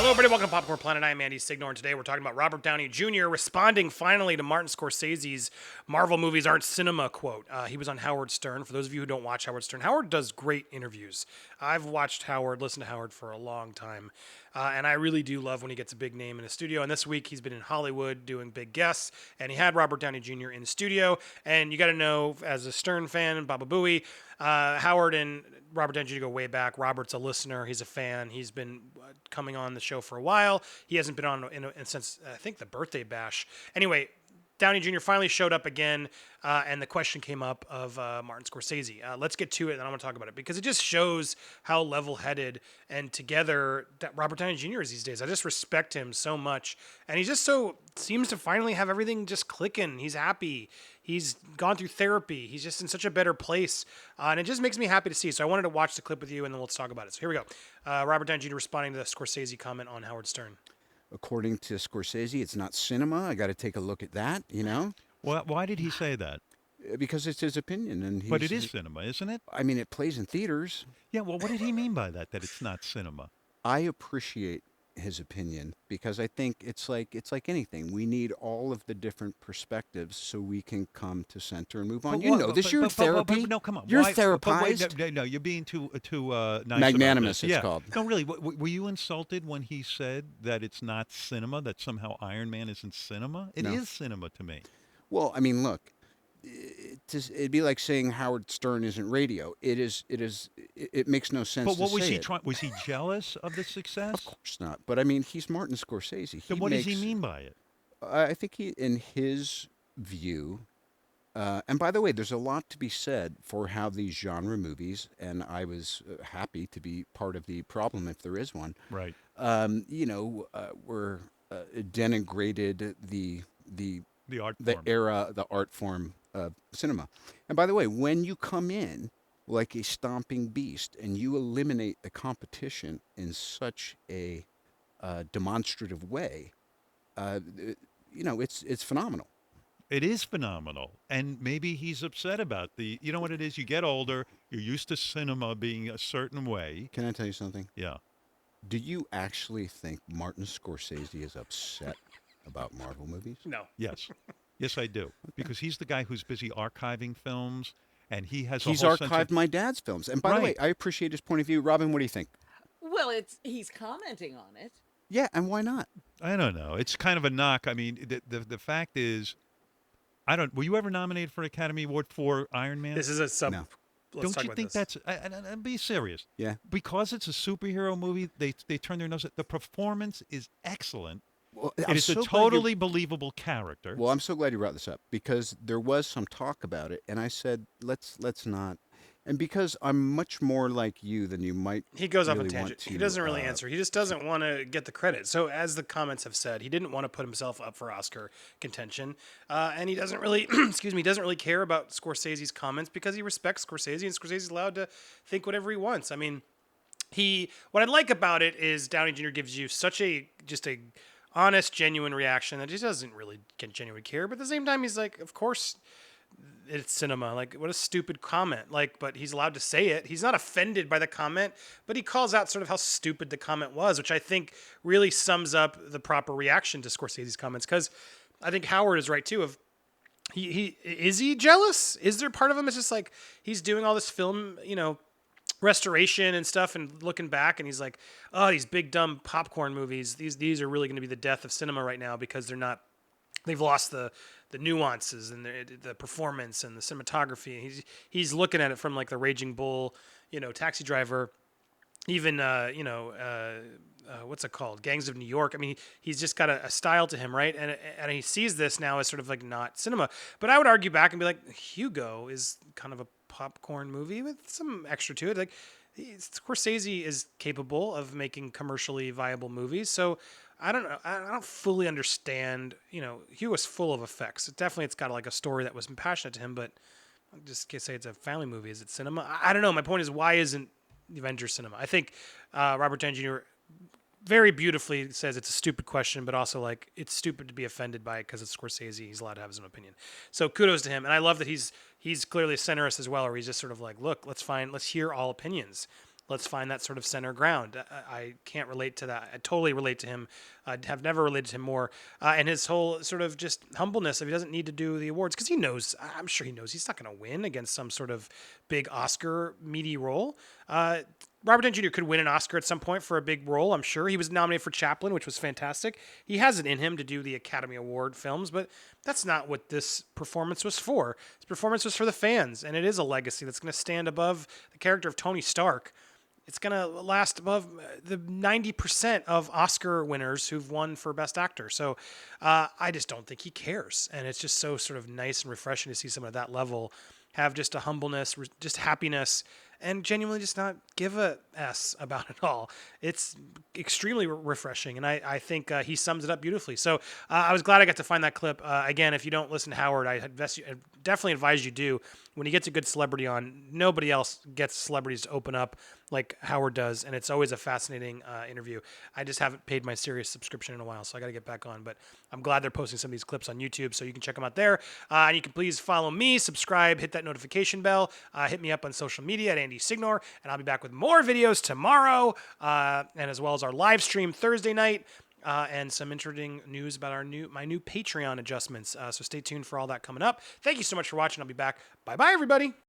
Hello, everybody. Welcome to Popcorn Planet. I'm Andy Signor, and today we're talking about Robert Downey Jr. responding finally to Martin Scorsese's "Marvel movies aren't cinema" quote. He was on Howard Stern. For those of you who don't watch Howard Stern, Howard does great interviews. I've watched Howard, listened to Howard for a long time, and I really do love when he gets a big name in a studio. And this week he's been in Hollywood doing big guests, and he had Robert Downey Jr. in the studio. And you got to know, as a Stern fan, Baba Booey, Howard and Robert Downey Jr. go way back. Robert's a listener. He's a fan. He's been coming on the show for a while. He hasn't been on since, I think, the Birthday Bash. Anyway, Downey Jr. finally showed up again, and the question came up of Martin Scorsese. Let's get to it, and I want to talk about it, because it just shows how level-headed and together Robert Downey Jr. is these days. I just respect him so much, and he just seems to finally have everything just clicking. He's happy. He's gone through therapy. He's just in such a better place, and it just makes me happy to see. So I wanted to watch the clip with you, and then let's talk about it. So here we go. Robert Downey Jr. responding to the Scorsese comment on Howard Stern. According to Scorsese, it's not cinema. I got to take a look at that, Why did he say that? because it's his opinion, and But it is cinema, isn't it? I mean, it plays in theaters. Yeah, well, what did he mean by that it's not cinema? I appreciate his opinion because I think it's like anything. We need all of the different perspectives so we can come to center and move on. But You're therapy. no, come on. You're Why, therapized. no, you're being too nice Magnanimous, about this. it's called. No, really. Were you insulted when he said that it's not cinema, that somehow Iron Man isn't cinema? It is No. cinema to me. Well, I mean, look, it'd be like saying Howard Stern isn't radio. It is. It makes no sense. But what to was say he it. trying? Was he jealous of the success? Of course not. But I mean, he's Martin Scorsese. Then what does he mean by it? I think in his view, and by the way, there's a lot to be said for how these genre movies, and I was happy to be part of the problem if there is one. Right. Were denigrated the The art the form. era, the art form of cinema. And by the way, when you come in like a stomping beast and you eliminate the competition in such a demonstrative way, it's phenomenal. It is phenomenal. And maybe he's upset about you know what it is? You get older, you're used to cinema being a certain way. Can I tell you something? Yeah. Do you actually think Martin Scorsese is upset about Marvel movies? No. Yes. Yes, I do. Because he's the guy who's busy archiving films, and he has He's a whole archived sense of, my dad's films. And by the way, Right. I appreciate his point of view. Robin, what do you think? Well, he's commenting on it. Yeah, and why not? I don't know. It's kind of a knock. I mean, the fact is, were you ever nominated for an Academy Award for Iron Man? This is a sub. No. Let's Don't talk you about think this. and be serious. Yeah. Because it's a superhero movie, they turn their nose at the performance is excellent. Well, It I'm is so a glad you- totally believable character. Well, I'm so glad you brought this up because there was some talk about it, and I said let's not. And because I'm much more like you than you might. He goes off on really want tangent. to, He doesn't really answer. He just doesn't want to get the credit. So, as the comments have said, he didn't want to put himself up for Oscar contention, and he doesn't really, he doesn't really care about Scorsese's comments because he respects Scorsese, and Scorsese's allowed to think whatever he wants. I mean, what I like about it is Downey Jr. gives you such a honest, genuine reaction that he doesn't really genuinely care. But at the same time, he's like, of course, it's cinema. Like, what a stupid comment. Like, but he's allowed to say it. He's not offended by the comment, but he calls out sort of how stupid the comment was, which I think really sums up the proper reaction to Scorsese's comments. Because I think Howard is right too. Is he jealous? Is there part of him that's just like he's doing all this film, restoration and stuff, and looking back, and he's like, oh, these big dumb popcorn movies. These are really going to be the death of cinema right now because they've lost the nuances and the performance and the cinematography. He's looking at it from like the Raging Bull, Taxi Driver, even what's it called, Gangs of New York. I mean, he's just got a style to him, right? And he sees this now as sort of like not cinema. But I would argue back and be like, Hugo is kind of a popcorn movie with some extra to it. Like, Scorsese is capable of making commercially viable movies, so I don't know. I don't fully understand. Hugo's full of effects. It's got like a story that was passionate to him, but I just can't say it's a family movie. Is it cinema? I don't know. My point is, why isn't the Avengers cinema? I think Robert Downey Jr. very beautifully says it's a stupid question, but also like it's stupid to be offended by it because it's Scorsese. He's allowed to have his own opinion. So kudos to him, and I love that he's clearly a centrist as well, or he's just sort of like, look, let's hear all opinions. let's find that sort of center ground. I can't relate to that. I totally relate to him. I have never related to him more. And his whole sort of just humbleness if he doesn't need to do the awards, because he knows, I'm sure he knows he's not going to win against some sort of big Oscar meaty role. Robert Downey Jr. could win an Oscar at some point for a big role. I'm sure he was nominated for Chaplin, which was fantastic. He has it in him to do the Academy Award films, but that's not what this performance was for. This performance was for the fans, and it is a legacy that's going to stand above the character of Tony Stark. It's going to last above the 90% of Oscar winners who've won for Best Actor. So I just don't think he cares. And it's just so sort of nice and refreshing to see someone at that level have just a humbleness, just happiness, and genuinely just not give a S about it all. It's extremely refreshing, and I think he sums it up beautifully. So I was glad I got to find that clip. Again, if you don't listen to Howard, I definitely advise you do. When he gets a good celebrity on, nobody else gets celebrities to open up like Howard does, and it's always a fascinating interview. I just haven't paid my Sirius subscription in a while, so I got to get back on. But I'm glad they're posting some of these clips on YouTube, so you can check them out there. And you can please follow me, subscribe, hit that notification bell, hit me up on social media at Andy Signor, and I'll be back with more videos tomorrow, and as well as our live stream Thursday night. And some interesting news about my new Patreon adjustments. So stay tuned for all that coming up. Thank you so much for watching. I'll be back. Bye-bye, everybody.